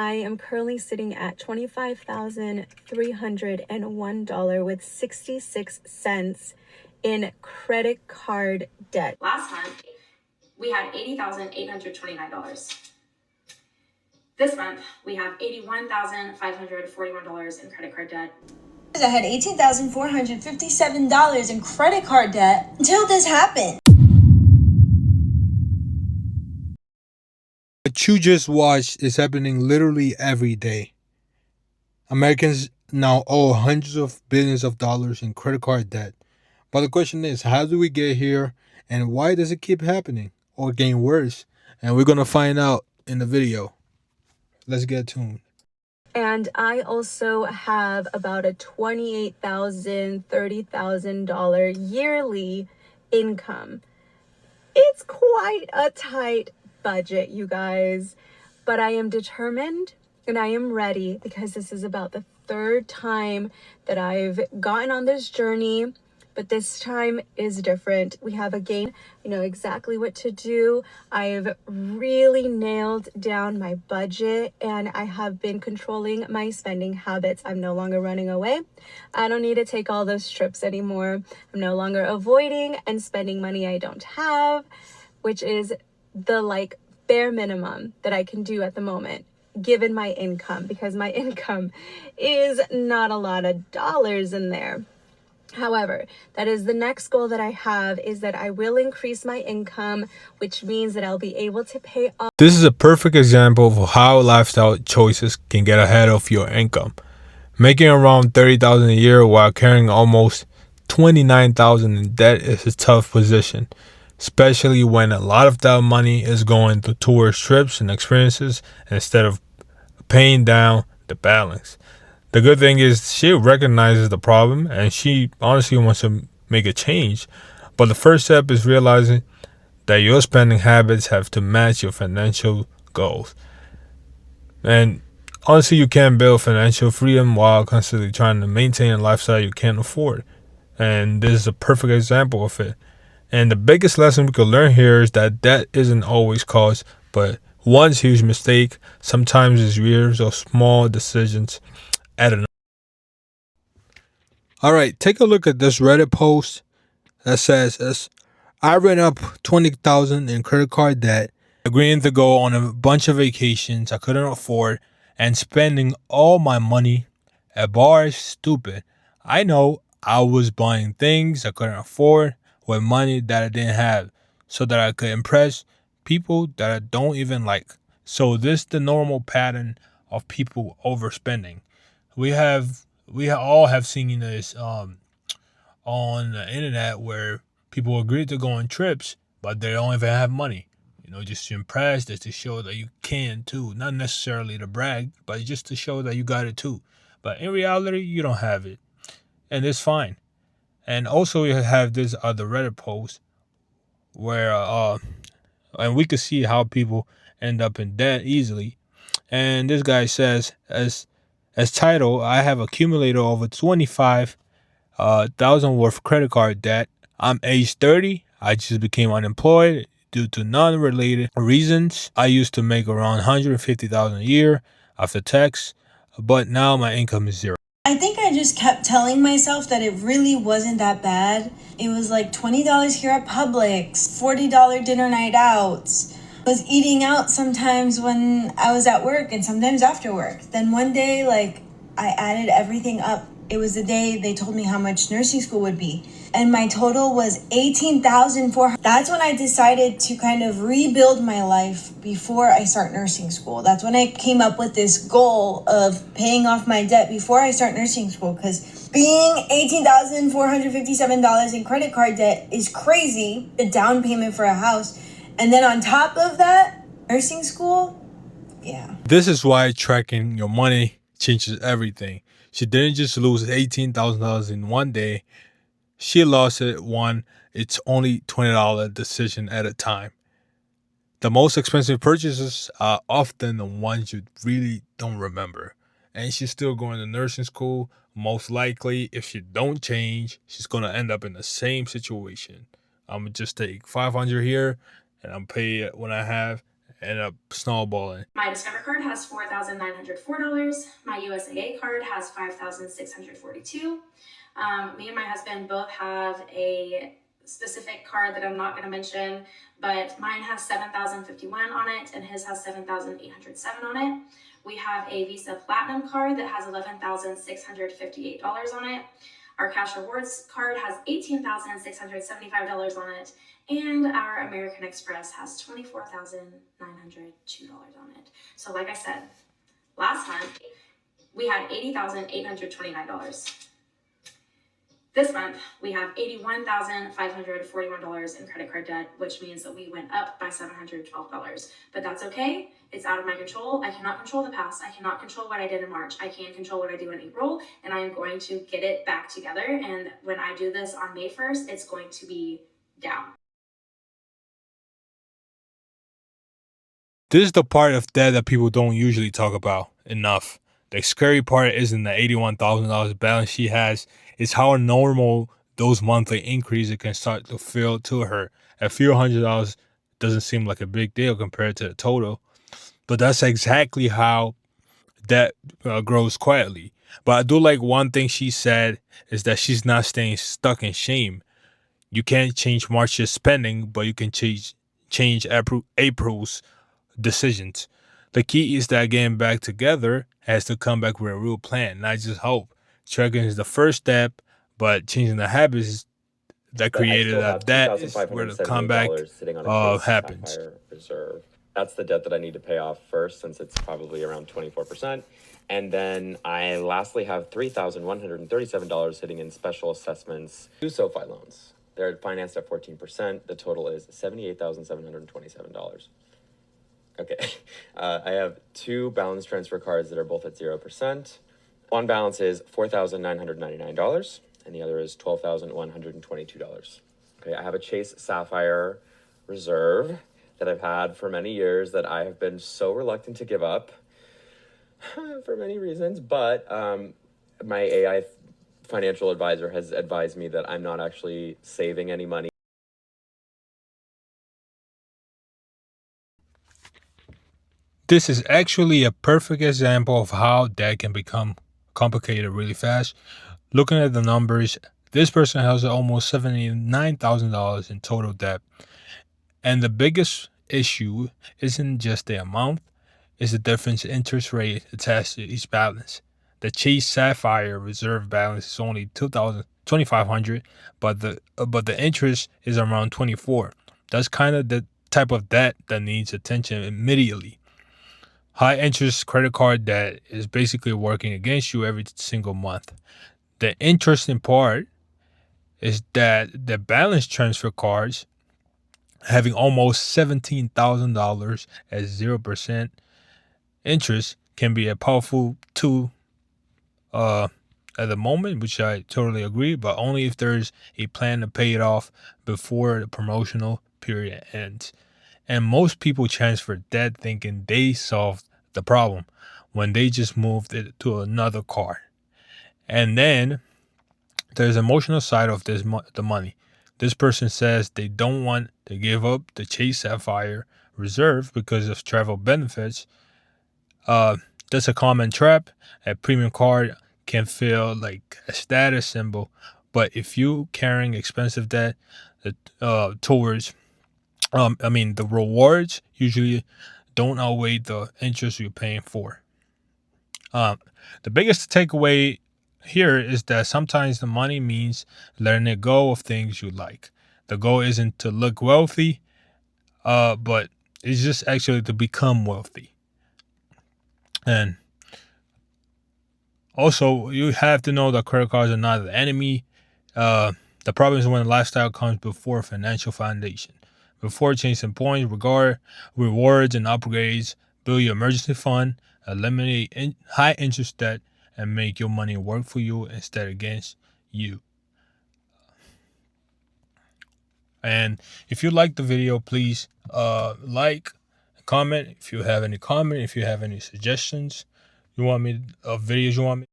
I am currently sitting at $25,301 with 66 cents in credit card debt. Last month, we had $80,829. This month, we have $81,541 in credit card debt. I had $18,457 in credit card debt until this happened. What you just watched is happening literally every day. Americans now owe hundreds of billions of dollars in credit card debt. But the question is, how do we get here and why does it keep happening or getting worse? And we're going to find out in the video. Let's get tuned. And I also have about a $28,000, $30,000 yearly income. It's quite a tight budget, you guys, but I am determined and I am ready because this is about the third time that I've gotten on this journey, but this time is different. We have a game. I know exactly what to do. I've really nailed down my budget and I have been controlling my spending habits. I'm no longer running away. I don't need to take all those trips anymore. I'm no longer avoiding and spending money I don't have, which is the bare minimum that I can do at the moment, given my income, because my income is not a lot of dollars in there. However, that is the next goal that I have, is that I will increase my income, which means that I'll be able to pay off. This is a perfect example of how lifestyle choices can get ahead of your income. Making around $30,000 a year while carrying almost $29,000 in debt is a tough position, especially when a lot of that money is going towards trips and experiences instead of paying down the balance. The good thing is she recognizes the problem and she honestly wants to make a change. But the first step is realizing that your spending habits have to match your financial goals. And honestly, you can't build financial freedom while constantly trying to maintain a lifestyle you can't afford. And this is a perfect example of it. And the biggest lesson we could learn here is that debt isn't always cause, but one huge mistake. Sometimes it's years of small decisions add up. All right, take a look at this Reddit post that says, I ran up $20,000 in credit card debt, agreeing to go on a bunch of vacations I couldn't afford, and spending all my money at bars. Stupid. I know I was buying things I couldn't afford with money that I didn't have so that I could impress people that I don't even like. So this is the normal pattern of people overspending. We all have seen this on the internet where people agree to go on trips, but they don't even have money. Just to impress, just to show that you can too. Not necessarily to brag, but just to show that you got it too. But in reality, you don't have it. And it's fine. And also you have this other Reddit post where and we could see how people end up in debt easily. And this guy says, as title, I have accumulated over 25,000 worth of credit card debt. I'm age 30. I just became unemployed due to non-related reasons. I used to make around 150,000 a year after tax, but now my income is zero. I think I just kept telling myself that it really wasn't that bad. It was like $20 here at Publix, $40 dinner night outs. I was eating out sometimes when I was at work and sometimes after work. Then one day, I added everything up. It was the day they told me how much nursing school would be. And my total was $18,400. That's when I decided to kind of rebuild my life before I start nursing school. That's when I came up with this goal of paying off my debt before I start nursing school. Because being $18,457 in credit card debt is crazy. The down payment for a house. And then on top of that, nursing school, yeah. This is why tracking your money changes everything. She didn't just lose $18,000 in one day. She lost it one. It's only $20 decision at a time. The most expensive purchases are often the ones you really don't remember. And she's still going to nursing school. Most likely, if she don't change, she's going to end up in the same situation. I'm going to just take $500 here and I'm pay it when I have. end up snowballing. My Discover card has $4,904. My USAA card has $5,642. Me and my husband both have a specific card that I'm not going to mention, but mine has 7,051 on it and his has 7,807 on it. We have a Visa Platinum card that has $11,658 on it. Our Cash Rewards card has $18,675 on it, and our American Express has $24,902 on it. So like I said, last month we had $80,829. This month we have $81,541 in credit card debt, which means that we went up by $712. But that's okay. It's out of my control. I cannot control the past. I cannot control what I did in March. I can control what I do in April, and I am going to get it back together. And when I do this on May 1st, it's going to be down. This is the part of debt that people don't usually talk about enough. The scary part isn't the $81,000 balance she has, it's how normal those monthly increases can start to feel to her. A few $100 doesn't seem like a big deal compared to the total, but that's exactly how debt grows quietly. But I do like one thing she said is that she's not staying stuck in shame. You can't change March's spending, but you can change April's decisions. The key is that getting back together has to come back with a real plan, not just hope. Tracking is the first step, but changing the habits that created that is where the comeback happens. Reserve. That's the debt that I need to pay off first, since it's probably around 24%. And then I lastly have $3,137 sitting in special assessments, 2 SoFi loans. They're financed at 14%. The total is $78,727. Okay, I have 2 balance transfer cards that are both at 0%. One balance is $4,999, and the other is $12,122. Okay, I have a Chase Sapphire Reserve that I've had for many years that I have been so reluctant to give up for many reasons, but my AI financial advisor has advised me that I'm not actually saving any money. This is actually a perfect example of how debt can become complicated really fast. Looking at the numbers, this person has almost $79,000 in total debt. And the biggest issue isn't just the amount, it's the difference in interest rate attached to each balance. The Chase Sapphire Reserve balance is only $2,500, but the interest is around $24. That's kind of the type of debt that needs attention immediately. High interest credit card debt is basically working against you every single month. The interesting part is that the balance transfer cards having almost $17,000 at 0% interest can be a powerful tool at the moment, which I totally agree, but only if there's a plan to pay it off before the promotional period ends. And most people transfer debt thinking they solved the problem when they just moved it to another card. And then there's emotional side of the money. This person says they don't want to give up the Chase Sapphire Reserve because of travel benefits. That's a common trap. A premium card can feel like a status symbol, but if you carrying expensive debt towards the rewards usually don't outweigh the interest you're paying for. The biggest takeaway here is that sometimes the money means letting go of things you like. The goal isn't to look wealthy, but it's just actually to become wealthy. And also, you have to know that credit cards are not the enemy. The problem is when lifestyle comes before financial foundation. Before chasing points, regard rewards and upgrades, build your emergency fund, eliminate high interest debt, and make your money work for you instead against you. And if you like the video, please like, comment. If you have any comment, if you have any suggestions, you want me videos you want me.